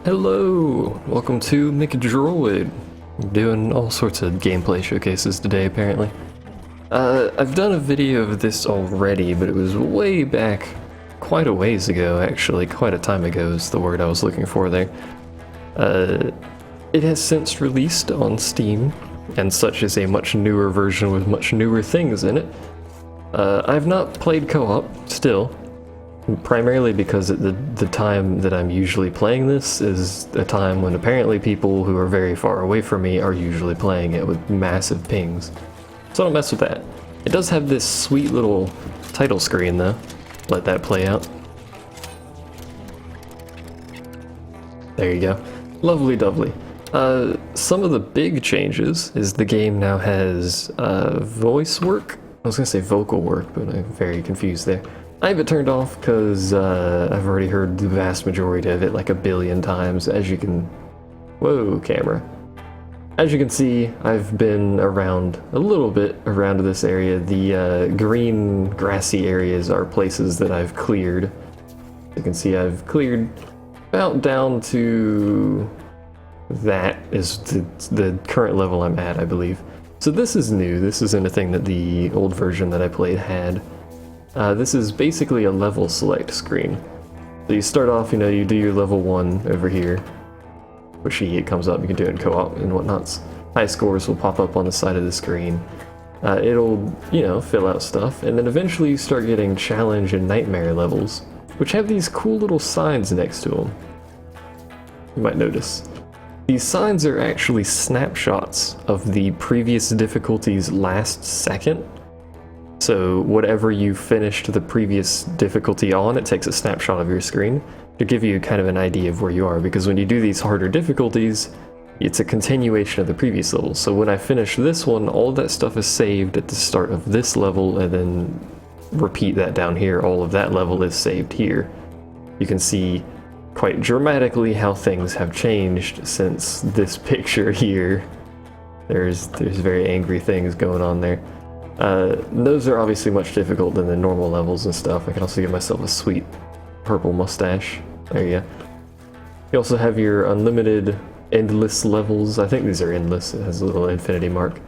Hello! Welcome to McDroid. Doing all sorts of gameplay showcases today, apparently. I've done a video of this already, but it was way back, quite a ways ago, actually. Quite a time ago is the word I was looking for there. It has since released on Steam, and such is a much newer version with much newer things in it. I've not played co-op, still. Primarily because at the time that I'm usually playing this is a time when apparently people who are very far away from me are usually playing it with massive pings. So I don't mess with that. It does have this sweet little title screen though. Let that play out. There you go. Lovely dovely. Some of the big changes is the game now has voice work. I was gonna say vocal work, but I'm very confused there. I have it turned off because I've already heard the vast majority of it like a billion times, as you can... Whoa, camera. As you can see, I've been around a little bit around this area. The green grassy areas are places that I've cleared. You can see I've cleared about down to... that is the current level I'm at, I believe. So this is new. This isn't a thing that the old version that I played had. This is basically a level select screen. So you start off, you do your level 1 over here. Pushy, it comes up, you can do it in co-op and whatnots. High scores will pop up on the side of the screen. It'll, fill out stuff, and then eventually you start getting challenge and nightmare levels, which have these cool little signs next to them. You might notice. These signs are actually snapshots of the previous difficulty's last second. So whatever you finished the previous difficulty on, it takes a snapshot of your screen to give you kind of an idea of where you are, because when you do these harder difficulties, it's a continuation of the previous level. So when I finish this one, all of that stuff is saved at the start of this level, and then repeat that down here. All of that level is saved here. You can see quite dramatically how things have changed since this picture here. There's very angry things going on there. Those are obviously much difficult than the normal levels and stuff. I can also give myself a sweet purple mustache. There you go. You also have your unlimited endless levels. I think these are endless. It has a little infinity mark.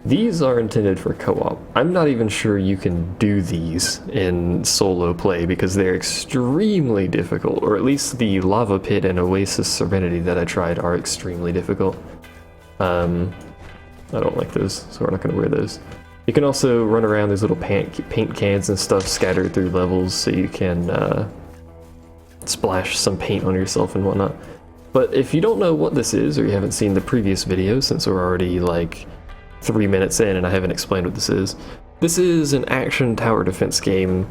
These are intended for co-op. I'm not even sure you can do these in solo play because they're extremely difficult, or at least the Lava Pit and Oasis Serenity that I tried are extremely difficult. I don't like those, so we're not going to wear those. You can also run around these little paint cans and stuff scattered through levels so you can splash some paint on yourself and whatnot. But if you don't know what this is, or you haven't seen the previous video, since we're already like 3 minutes in and I haven't explained what this is an action tower defense game,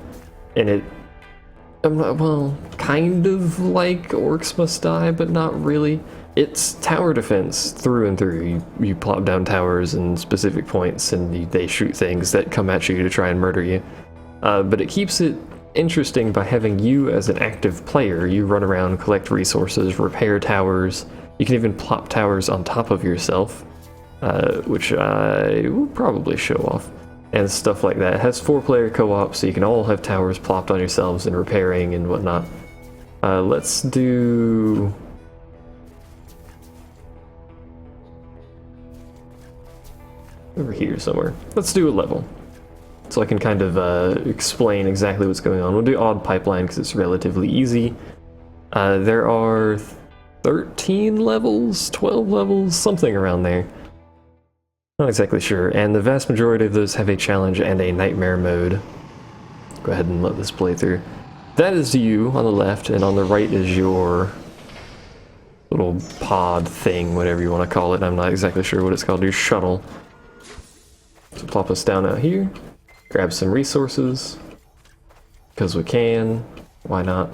and it, well, kind of like Orcs Must Die, but not really. It's tower defense through and through. You plop down towers in specific points and they shoot things that come at you to try and murder you. But it keeps it interesting by having you as an active player. You run around, collect resources, repair towers. You can even plop towers on top of yourself, which I will probably show off, and stuff like that. It has 4-player co-op, so you can all have towers plopped on yourselves and repairing and whatnot. Let's do... over here somewhere. Let's do a level, so I can kind of explain exactly what's going on. We'll do odd pipeline because it's relatively easy. There are 13 levels, 12 levels, something around there. Not exactly sure, and the vast majority of those have a challenge and a nightmare mode. Go ahead and let this play through. That is you on the left, and on the right is your little pod thing, whatever you want to call it. I'm not exactly sure what it's called. Your shuttle. So plop us down out here, grab some resources, because we can, why not?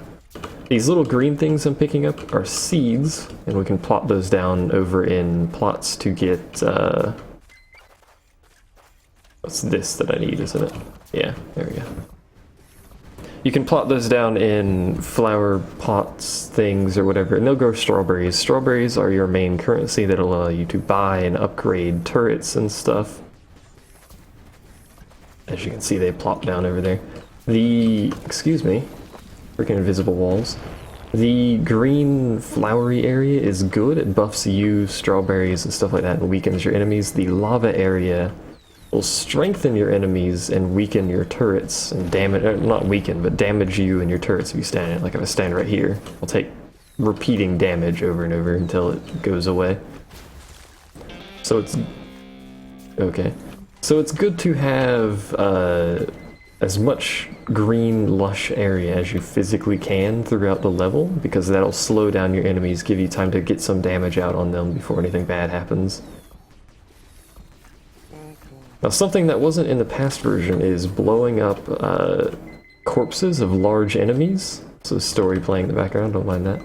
These little green things I'm picking up are seeds, and we can plop those down over in plots to get, what's this that I need, isn't it? Yeah, there we go. You can plot those down in flower pots things or whatever, and they'll grow strawberries. Strawberries are your main currency that'll allow you to buy and upgrade turrets and stuff. As you can see, they plop down over there. Excuse me, freaking invisible walls. The green flowery area is good. It buffs you, strawberries, and stuff like that, and weakens your enemies. The lava area will strengthen your enemies and weaken your turrets, and damage, not weaken, but damage you and your turrets if you stand in it. Like if I stand right here, I'll take repeating damage over and over until it goes away. So it's... okay. So it's good to have as much green lush area as you physically can throughout the level, because that'll slow down your enemies, give you time to get some damage out on them before anything bad happens. Now something that wasn't in the past version is blowing up corpses of large enemies. So story playing in the background, don't mind that.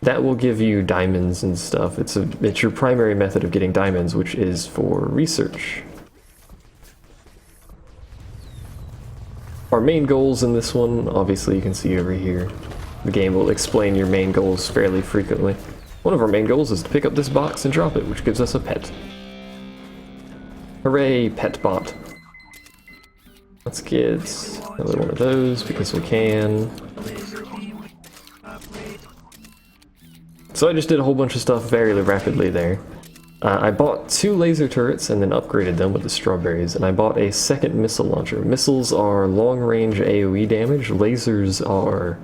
That will give you diamonds and stuff. It's your primary method of getting diamonds, which is for research. Our main goals in this one, obviously you can see over here. The game will explain your main goals fairly frequently. One of our main goals is to pick up this box and drop it, which gives us a pet. Hooray, pet bot. Let's get another one of those because we can. So I just did a whole bunch of stuff very rapidly there. I bought 2 laser turrets and then upgraded them with the strawberries, and I bought a second missile launcher. Missiles are long-range AoE damage, lasers are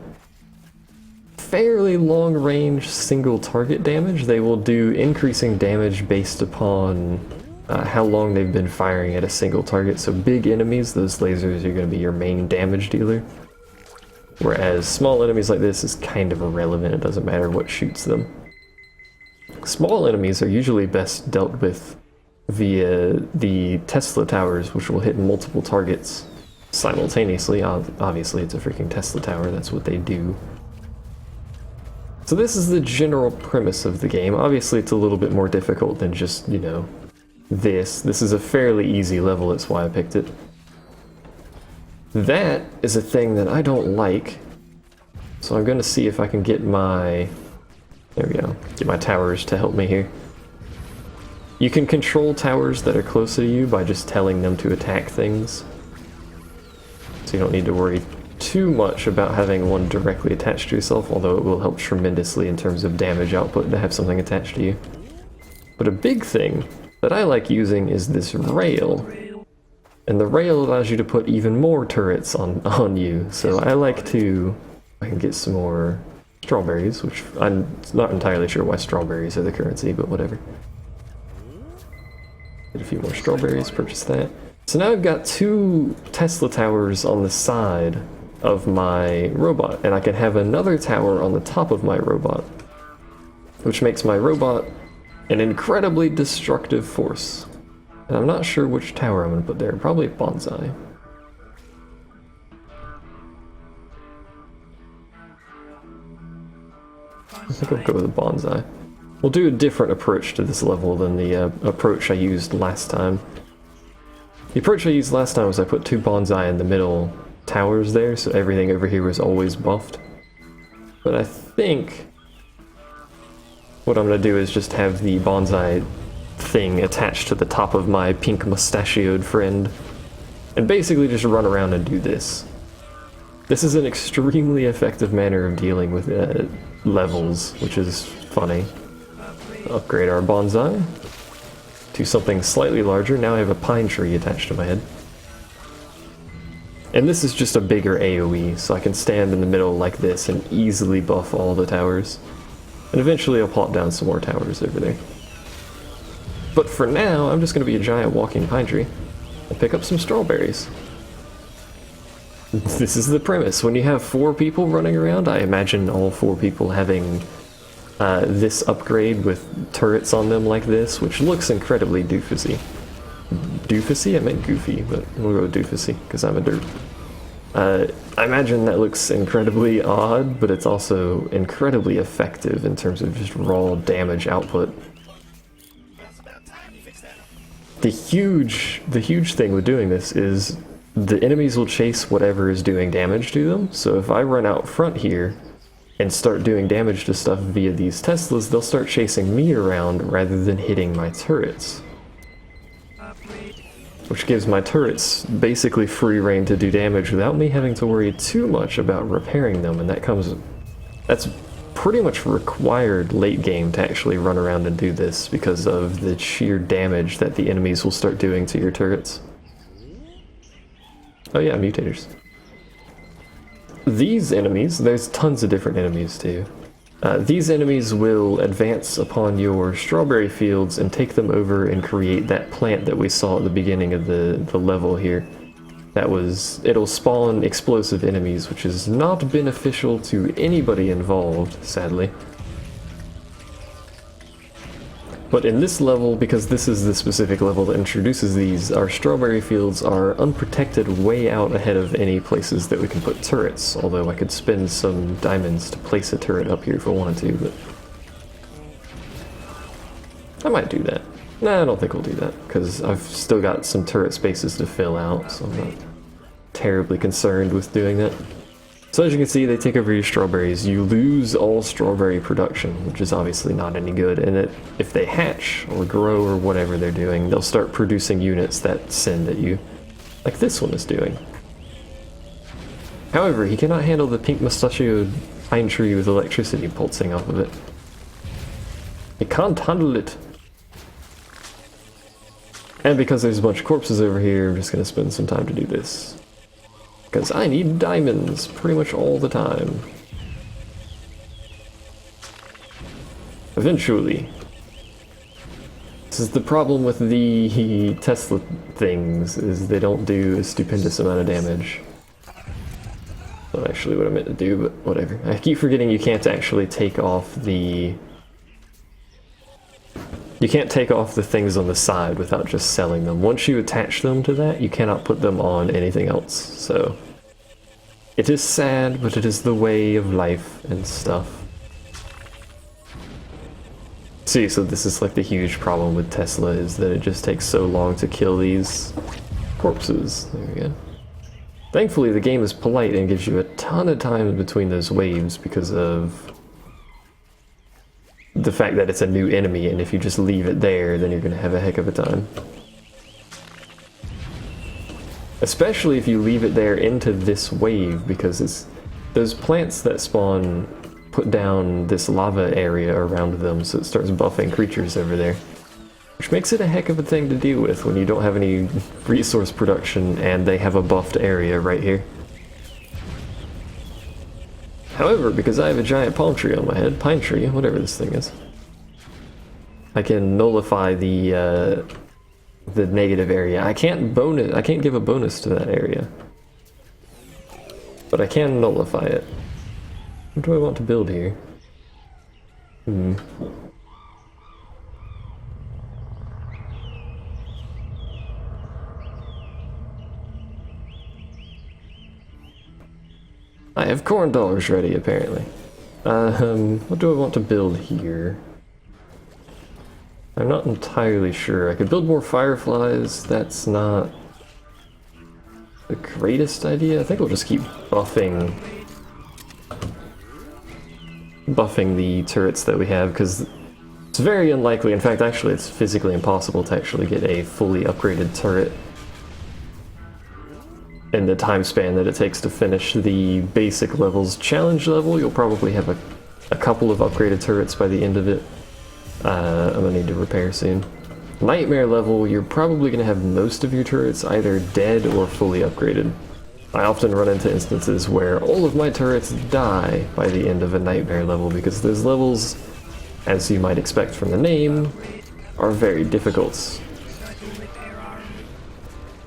fairly long-range single-target damage. They will do increasing damage based upon how long they've been firing at a single target. So big enemies, those lasers are going to be your main damage dealer. Whereas small enemies like this is kind of irrelevant, it doesn't matter what shoots them. Small enemies are usually best dealt with via the Tesla towers, which will hit multiple targets simultaneously. Obviously, it's a freaking Tesla tower, that's what they do. So this is the general premise of the game. Obviously, it's a little bit more difficult than just, you know, this. This is a fairly easy level, that's why I picked it. That is a thing that I don't like, so I'm going to see if I can get my... there we go. Get my towers to help me here. You can control towers that are closer to you by just telling them to attack things. So you don't need to worry too much about having one directly attached to yourself, although it will help tremendously in terms of damage output to have something attached to you. But a big thing that I like using is this rail. And the rail allows you to put even more turrets on you. So I like to... I can get some more strawberries, which I'm not entirely sure why strawberries are the currency, but whatever. Get a few more strawberries, purchase that. So now I've got 2 Tesla towers on the side of my robot, and I can have another tower on the top of my robot, which makes my robot an incredibly destructive force. And I'm not sure which tower I'm going to put there, probably a bonsai. I think I'll go with a bonsai. We'll do a different approach to this level than the approach I used last time. The approach I used last time was I put 2 bonsai in the middle towers there, so everything over here was always buffed. But I think what I'm going to do is just have the bonsai thing attached to the top of my pink mustachioed friend, and basically just run around and do this. This is an extremely effective manner of dealing with levels, which is funny. Upgrade our bonsai to something slightly larger. Now I have a pine tree attached to my head. And this is just a bigger AoE, so I can stand in the middle like this and easily buff all the towers. And eventually I'll plop down some more towers over there. But for now, I'm just going to be a giant walking pine tree and pick up some strawberries. This is the premise. When you have 4 people running around, I imagine all 4 people having this upgrade with turrets on them like this, which looks incredibly doofusy. Doofusy? I meant goofy, but we'll go with doofusy, because I'm a derp. I imagine that looks incredibly odd, but it's also incredibly effective in terms of just raw damage output. The huge thing with doing this is the enemies will chase whatever is doing damage to them. So if I run out front here and start doing damage to stuff via these Teslas, they'll start chasing me around rather than hitting my turrets. Which gives my turrets basically free reign to do damage without me having to worry too much about repairing them, and that's pretty much required late game to actually run around and do this because of the sheer damage that the enemies will start doing to your turrets. Oh yeah, mutators. These enemies, there's tons of different enemies too. These enemies will advance upon your strawberry fields and take them over and create that plant that we saw at the beginning of the level here. It'll spawn explosive enemies, which is not beneficial to anybody involved, sadly. But in this level, because this is the specific level that introduces these, our strawberry fields are unprotected way out ahead of any places that we can put turrets, although I could spend some diamonds to place a turret up here if I wanted to, but I might do that. Nah, I don't think we'll do that, because I've still got some turret spaces to fill out, so I'm not terribly concerned with doing that. So as you can see, they take over your strawberries. You lose all strawberry production, which is obviously not any good, and if they hatch or grow or whatever they're doing, they'll start producing units that send at you, like this one is doing. However, he cannot handle the pink mustachioed pine tree with electricity pulsing off of it. He can't handle it. And because there's a bunch of corpses over here, I'm just going to spend some time to do this. Because I need diamonds pretty much all the time. Eventually. This is the problem with the Tesla things, is they don't do a stupendous amount of damage. Not actually what I meant to do, but whatever. I keep forgetting you can't actually take off the... You can't take off the things on the side without just selling them. Once you attach them to that, you cannot put them on anything else, so... It is sad, but it is the way of life and stuff. See, so this is like the huge problem with Tesla, is that it just takes so long to kill these corpses. There we go. Thankfully, the game is polite and gives you a ton of time between those waves because of the fact that it's a new enemy, and if you just leave it there, then you're going to have a heck of a time. Especially if you leave it there into this wave, because those plants that spawn put down this lava area around them, so it starts buffing creatures over there. Which makes it a heck of a thing to deal with when you don't have any resource production and they have a buffed area right here. However, because I have a giant palm tree on my head, pine tree, whatever this thing is, I can nullify the negative area. I can't give a bonus to that area, but I can nullify it. What do I want to build here? I have corn dollars ready, apparently. What do I want to build here? I'm not entirely sure. I could build more fireflies. That's not the greatest idea. I think we'll just keep buffing the turrets that we have, because it's very unlikely, in fact actually it's physically impossible to actually get a fully upgraded turret in the time span that it takes to finish the basic levels. Challenge level, you'll probably have a couple of upgraded turrets by the end of it. I'm gonna need to repair soon. Nightmare level, you're probably gonna have most of your turrets either dead or fully upgraded. I often run into instances where all of my turrets die by the end of a nightmare level, because those levels, as you might expect from the name, are very difficult.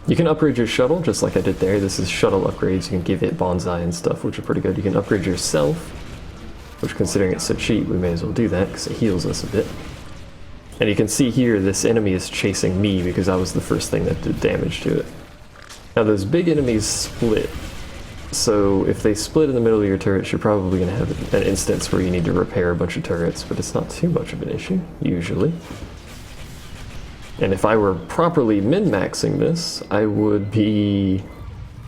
You can upgrade your shuttle, just like I did there. This is shuttle upgrades. You can give it bonsai and stuff, which are pretty good. You can upgrade yourself, which, considering it's so cheap, we may as well do that, because it heals us a bit. And you can see here, this enemy is chasing me because I was the first thing that did damage to it. Now those big enemies split, so if they split in the middle of your turrets, you're probably going to have an instance where you need to repair a bunch of turrets, but it's not too much of an issue, usually. And if I were properly min-maxing this, I would be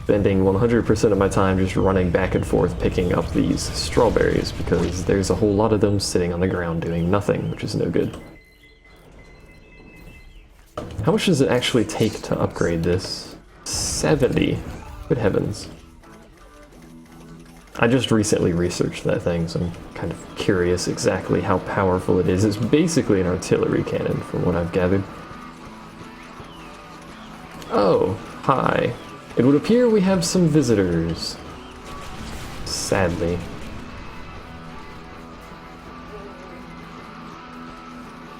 spending 100% of my time just running back and forth picking up these strawberries, because there's a whole lot of them sitting on the ground doing nothing, which is no good. How much does it actually take to upgrade this? 70. Good heavens. I just recently researched that thing, so I'm kind of curious exactly how powerful it is. It's basically an artillery cannon, from what I've gathered. Oh, hi. It would appear we have some visitors. Sadly.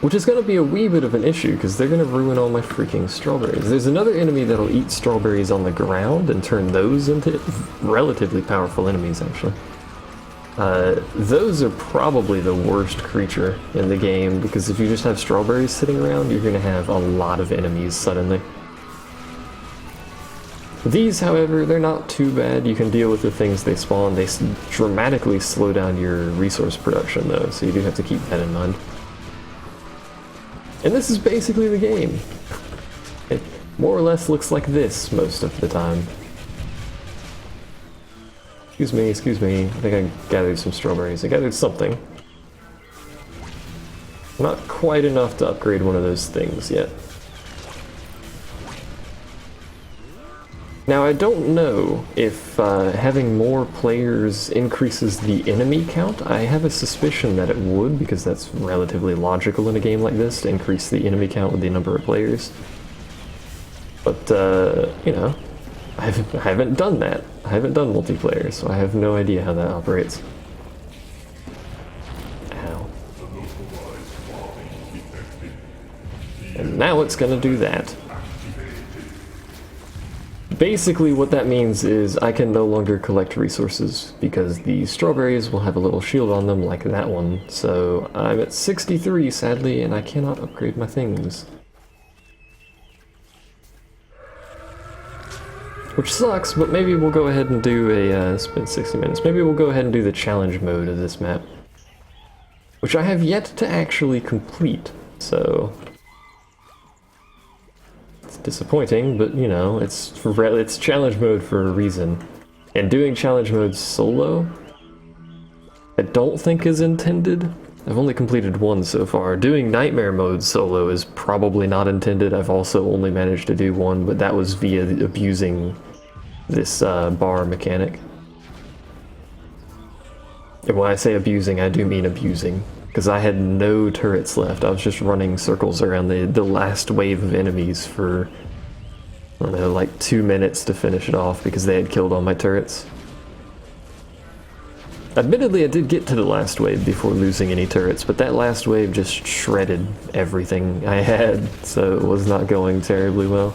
Which is going to be a wee bit of an issue, because they're going to ruin all my freaking strawberries. There's another enemy that'll eat strawberries on the ground and turn those into relatively powerful enemies, actually. Those are probably the worst creature in the game, because if you just have strawberries sitting around, you're going to have a lot of enemies suddenly. These, however, they're not too bad. You can deal with the things they spawn. They dramatically slow down your resource production, though, so you do have to keep that in mind. And this is basically the game. It more or less looks like this most of the time. Excuse me, excuse me. I think I gathered some strawberries. I gathered something. Not quite enough to upgrade one of those things yet. Now, I don't know if having more players increases the enemy count. I have a suspicion that it would, because that's relatively logical in a game like this, to increase the enemy count with the number of players. But, you know, I haven't done that. I haven't done multiplayer, so I have no idea how that operates. Ow. And now it's gonna do that. Basically what that means is I can no longer collect resources because the strawberries will have a little shield on them like that one. So I'm at 63 sadly, and I cannot upgrade my things. Which sucks, but maybe we'll go ahead and do a, spend 60 minutes, maybe we'll go ahead and do the challenge mode of this map. Which I have yet to actually complete, so... disappointing, but you know, it's challenge mode for a reason. And doing challenge mode solo, I don't think is intended. I've only completed one so far. Doing nightmare mode solo is probably not intended. I've also only managed to do one, but that was via abusing this bar mechanic. And when I say abusing, I do mean abusing. Because I had no turrets left. I was just running circles around the last wave of enemies for, I don't know, like 2 minutes to finish it off because they had killed all my turrets. Admittedly, I did get to the last wave before losing any turrets, but that last wave just shredded everything I had, so it was not going terribly well.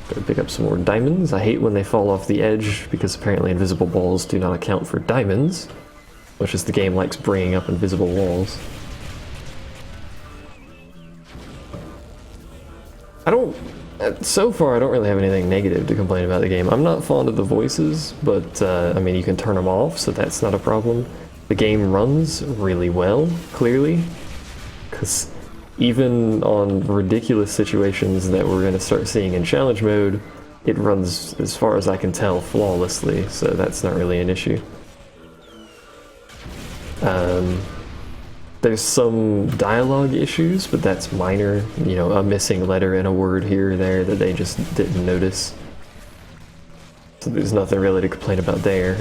Gotta pick up some more diamonds. I hate when they fall off the edge because apparently invisible walls do not account for diamonds. Which is the game likes bringing up invisible walls. So far I don't really have anything negative to complain about the game. I'm not fond of the voices, but I mean you can turn them off, so that's not a problem. The game runs really well, clearly, because even on ridiculous situations that we're going to start seeing in challenge mode, it runs, as far as I can tell, flawlessly, so that's not really an issue. There's some dialogue issues, but that's minor. You know, a missing letter in a word here or there that they just didn't notice. So there's nothing really to complain about there.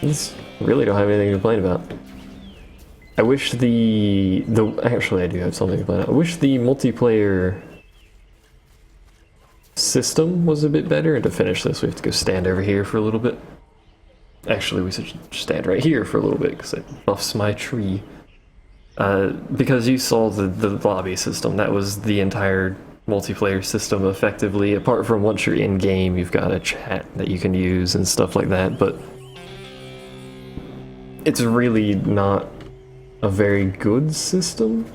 Just really don't have anything to complain about. I wish actually I do have something to complain about. I wish the multiplayer system was a bit better, and to finish this we have to go stand over here for a little bit. Actually, we should stand right here for a little bit, because it buffs my tree. Because you saw the lobby system, that was the entire multiplayer system effectively, apart from once you're in-game, you've got a chat that you can use and stuff like that, but it's really not a very good system.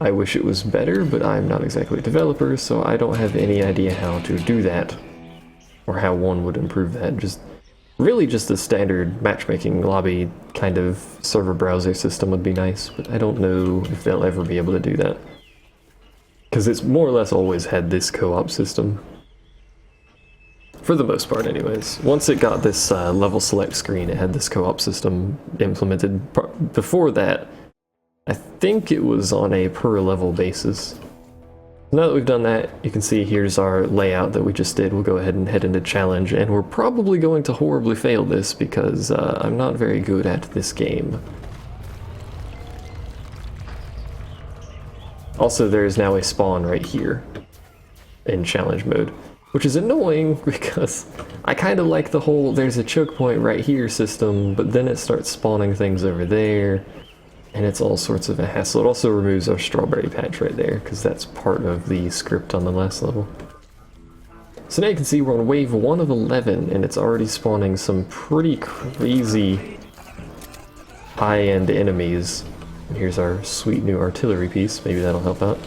I wish it was better, but I'm not exactly a developer, so I don't have any idea how to do that, or how one would improve that. Really just a standard matchmaking lobby kind of server browser system would be nice, but I don't know if they'll ever be able to do that. Because it's more or less always had this co-op system. For the most part anyways. Once it got this level select screen, it had this co-op system implemented. Before that, I think it was on a per level basis. Now that we've done that, you can see here's our layout that we just did. We'll go ahead and head into challenge, and we're probably going to horribly fail this because I'm not very good at this game. Also, there is now a spawn right here in challenge mode, which is annoying because I kind of like the whole there's a choke point right here system, but then it starts spawning things over there. And it's all sorts of a hassle. It also removes our strawberry patch right there, because that's part of the script on the last level. So now you can see we're on wave 1 of 11, and it's already spawning some pretty crazy high-end enemies. And here's our sweet new artillery piece. Maybe that'll help out.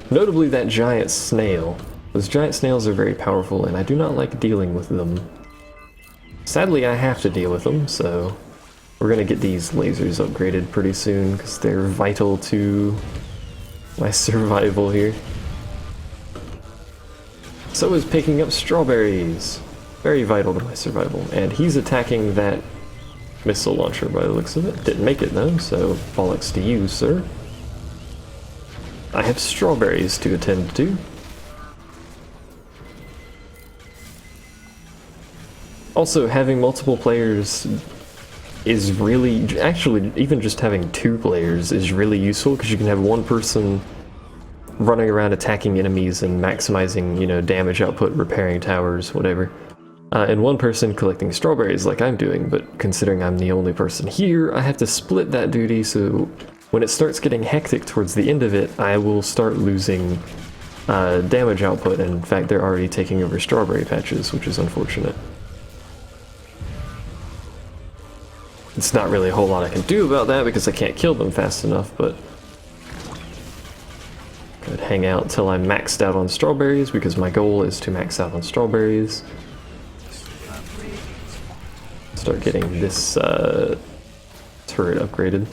Notably, that giant snail. Those giant snails are very powerful, and I do not like dealing with them. Sadly, I have to deal with them, so we're gonna get these lasers upgraded pretty soon because they're vital to my survival here. So is picking up strawberries. Very vital to my survival. And he's attacking that missile launcher by the looks of it. Didn't make it though, so bollocks to you, sir. I have strawberries to attend to. Also, having multiple players is really, actually, even just having 2 players is really useful because you can have one person running around attacking enemies and maximizing, you know, damage output, repairing towers, whatever. And one person collecting strawberries like I'm doing, but considering I'm the only person here, I have to split that duty, so when it starts getting hectic towards the end of it, I will start losing damage output, and in fact they're already taking over strawberry patches, which is unfortunate. It's not really a whole lot I can do about that because I can't kill them fast enough, but could hang out till I'm maxed out on strawberries because my goal is to max out on strawberries. Start getting this turret upgraded.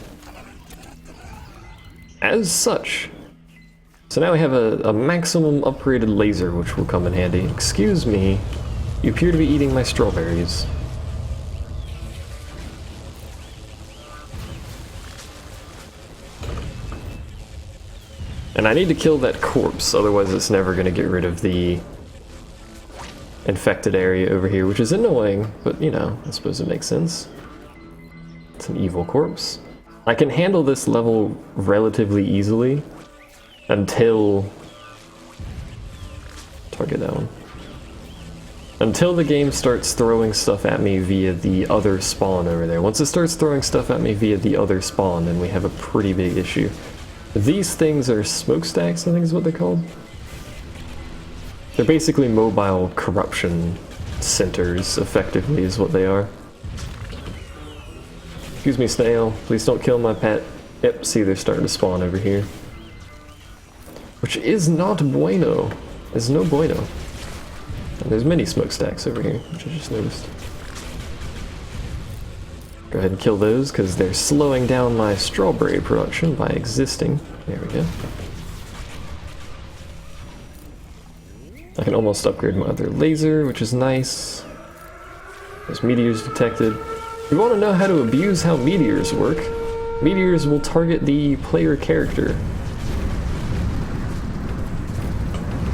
As such. So now we have a maximum upgraded laser which will come in handy. Excuse me, you appear to be eating my strawberries. And I need to kill that corpse, otherwise it's never going to get rid of the infected area over here, which is annoying, but you know, I suppose it makes sense. It's an evil corpse. I can handle this level relatively easily until... target that one. Until the game starts throwing stuff at me via the other spawn over there. Once it starts throwing stuff at me via the other spawn, then we have a pretty big issue. These things are smokestacks, I think is what they're called. They're basically mobile corruption centers, effectively, is what they are. Excuse me, snail. Please don't kill my pet. Yep, see, they're starting to spawn over here. Which is not bueno. It's no bueno. And there's many smokestacks over here, which I just noticed. Go ahead and kill those, because they're slowing down my strawberry production by existing. There we go. I can almost upgrade my other laser, which is nice. There's meteors detected. If you want to know how to abuse how meteors work, meteors will target the player character.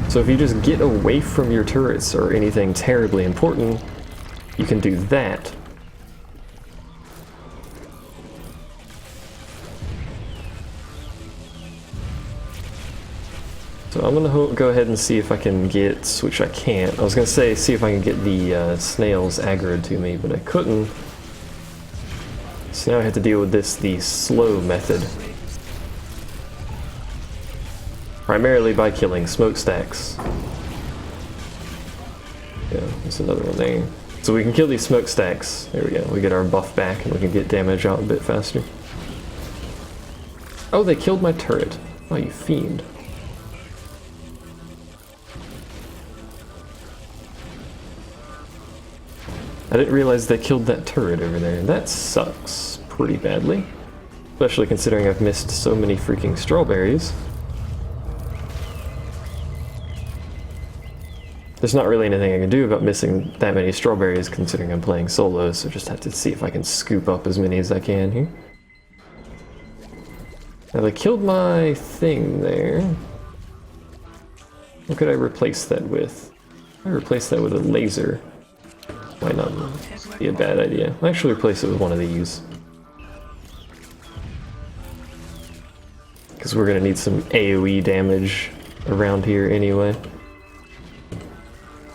So if you just get away from your turrets or anything terribly important, you can do that. So I'm gonna go ahead and see if I can get, which I can't. I was gonna say see if I can get the snails aggroed to me, but I couldn't. So now I have to deal with this the slow method. Primarily by killing smokestacks. Yeah, there's another one there. So we can kill these smokestacks. There we go. We get our buff back and we can get damage out a bit faster. Oh, they killed my turret. Oh, you fiend. I didn't realize they killed that turret over there. That sucks pretty badly. Especially considering I've missed so many freaking strawberries. There's not really anything I can do about missing that many strawberries considering I'm playing solo, so just have to see if I can scoop up as many as I can here. Now they killed my thing there. What could I replace that with? I replace that with a laser. Might not be a bad idea. I'll actually replace it with one of these. Because we're gonna need some AoE damage around here anyway.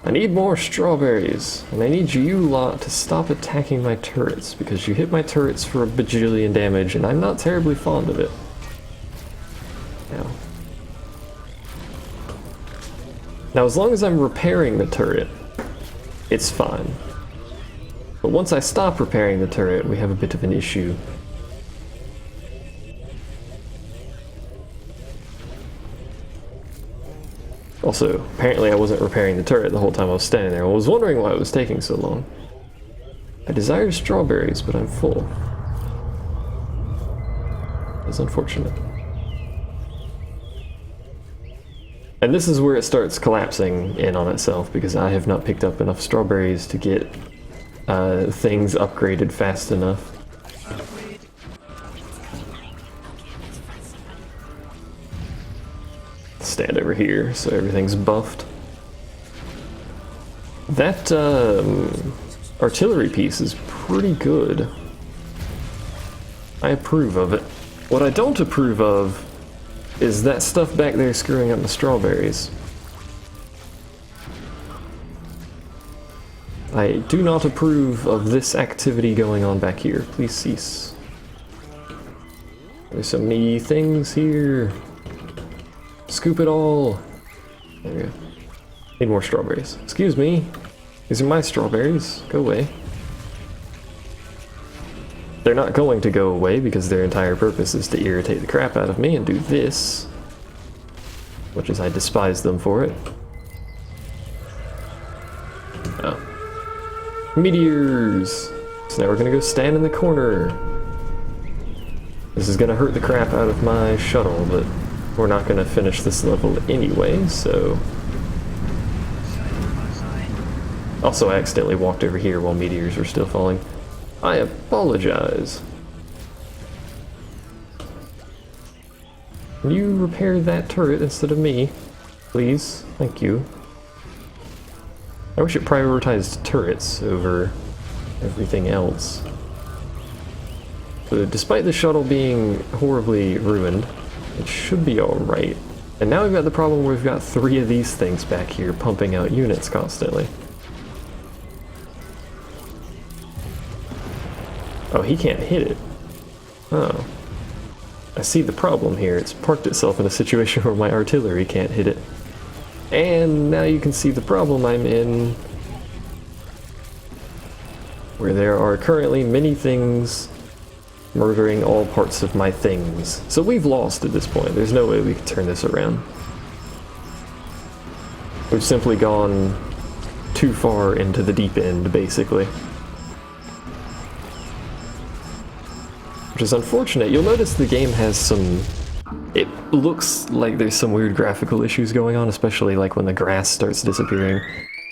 I need more strawberries, and I need you lot to stop attacking my turrets, because you hit my turrets for a bajillion damage, and I'm not terribly fond of it. Now, as long as I'm repairing the turret, it's fine. But once I stop repairing the turret, we have a bit of an issue. Also, apparently I wasn't repairing the turret the whole time I was standing there. I was wondering why it was taking so long. I desire strawberries, but I'm full. That's unfortunate. And this is where it starts collapsing in on itself, because I have not picked up enough strawberries to get things upgraded fast enough. Stand over here so everything's buffed. That artillery piece is pretty good. I approve of it. What I don't approve of is that stuff back there screwing up the strawberries. I do not approve of this activity going on back here. Please cease. There's some meaty things here. Scoop it all. There we go. Need more strawberries. Excuse me. These are my strawberries. Go away. They're not going to go away because their entire purpose is to irritate the crap out of me and do this. Much as I despise them for it. Oh. Meteors! So now we're gonna go stand in the corner. This is gonna hurt the crap out of my shuttle, but we're not gonna finish this level anyway, so... Also, I accidentally walked over here while meteors were still falling. I apologize. Can you repair that turret instead of me? Please? Thank you. I wish it prioritized turrets over everything else. So despite the shuttle being horribly ruined, it should be alright. And now we've got the problem where we've got 3 of these things back here pumping out units constantly. Oh, he can't hit it. Oh. I see the problem here. It's parked itself in a situation where my artillery can't hit it. And now you can see the problem I'm in, where there are currently many things murdering all parts of my things. So we've lost at this point. There's no way we can turn this around. We've simply gone too far into the deep end, basically. Which is unfortunate. You'll notice the game has some... It looks like there's some weird graphical issues going on, especially like when the grass starts disappearing.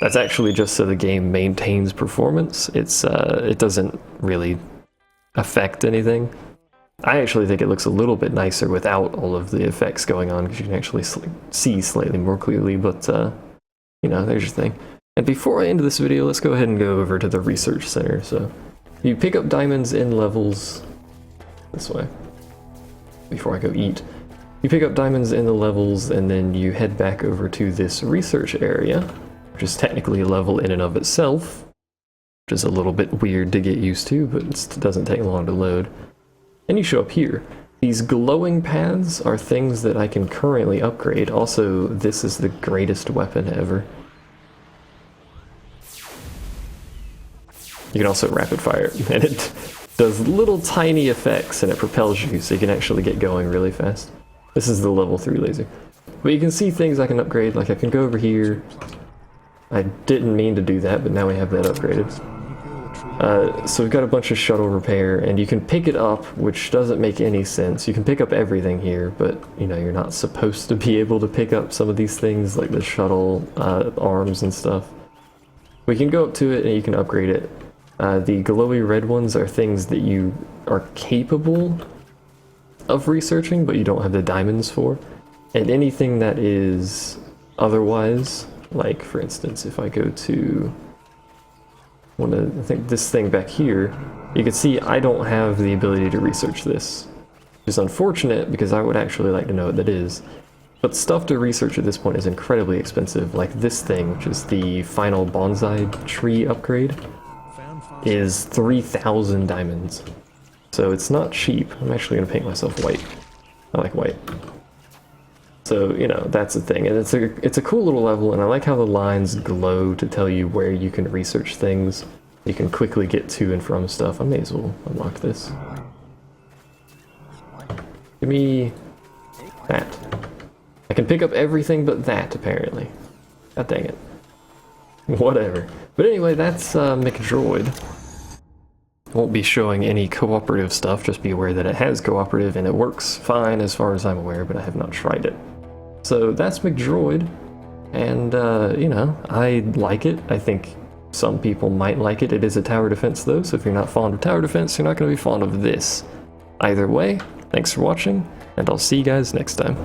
That's actually just so the game maintains performance. It doesn't really affect anything. I actually think it looks a little bit nicer without all of the effects going on, because you can actually see slightly more clearly, but you know, there's your thing. And before I end this video, let's go ahead and go over to the research center. So you pick up diamonds in levels this way before I go eat. You pick up diamonds in the levels, and then you head back over to this research area, which is technically a level in and of itself, which is a little bit weird to get used to, but it doesn't take long to load. And you show up here. These glowing paths are things that I can currently upgrade. Also, this is the greatest weapon ever. You can also rapid fire it, and it does little tiny effects, and it propels you, so you can actually get going really fast. This is the level 3 laser. But you can see things I can upgrade, like I can go over here. I didn't mean to do that, but now we have that upgraded. So we've got a bunch of shuttle repair, and you can pick it up, which doesn't make any sense. You can pick up everything here, but you know, you're not supposed to be able to pick up some of these things, like the shuttle arms and stuff. We can go up to it and you can upgrade it. The glowy red ones are things that you are capable of researching, but you don't have the diamonds for. And anything that is otherwise, like for instance, if I go to I think this thing back here, you can see I don't have the ability to research this. Which is unfortunate because I would actually like to know what that is. But stuff to research at this point is incredibly expensive. Like this thing, which is the final bonsai tree upgrade, is 3,000 diamonds. So it's not cheap. I'm actually going to paint myself white. I like white. So, you know, that's the thing. And it's a cool little level, and I like how the lines glow to tell you where you can research things. You can quickly get to and from stuff. I may as well unlock this. Give me that. I can pick up everything but that, apparently. God dang it. Whatever. But anyway, that's McDroid. Won't be showing any cooperative stuff, just be aware that it has cooperative and it works fine as far as I'm aware, but I have not tried it. So that's McDroid, and you know, I like it. I think some people might like it. It is a tower defense though, so if you're not fond of tower defense, you're not going to be fond of this. Either way, thanks for watching, and I'll see you guys next time.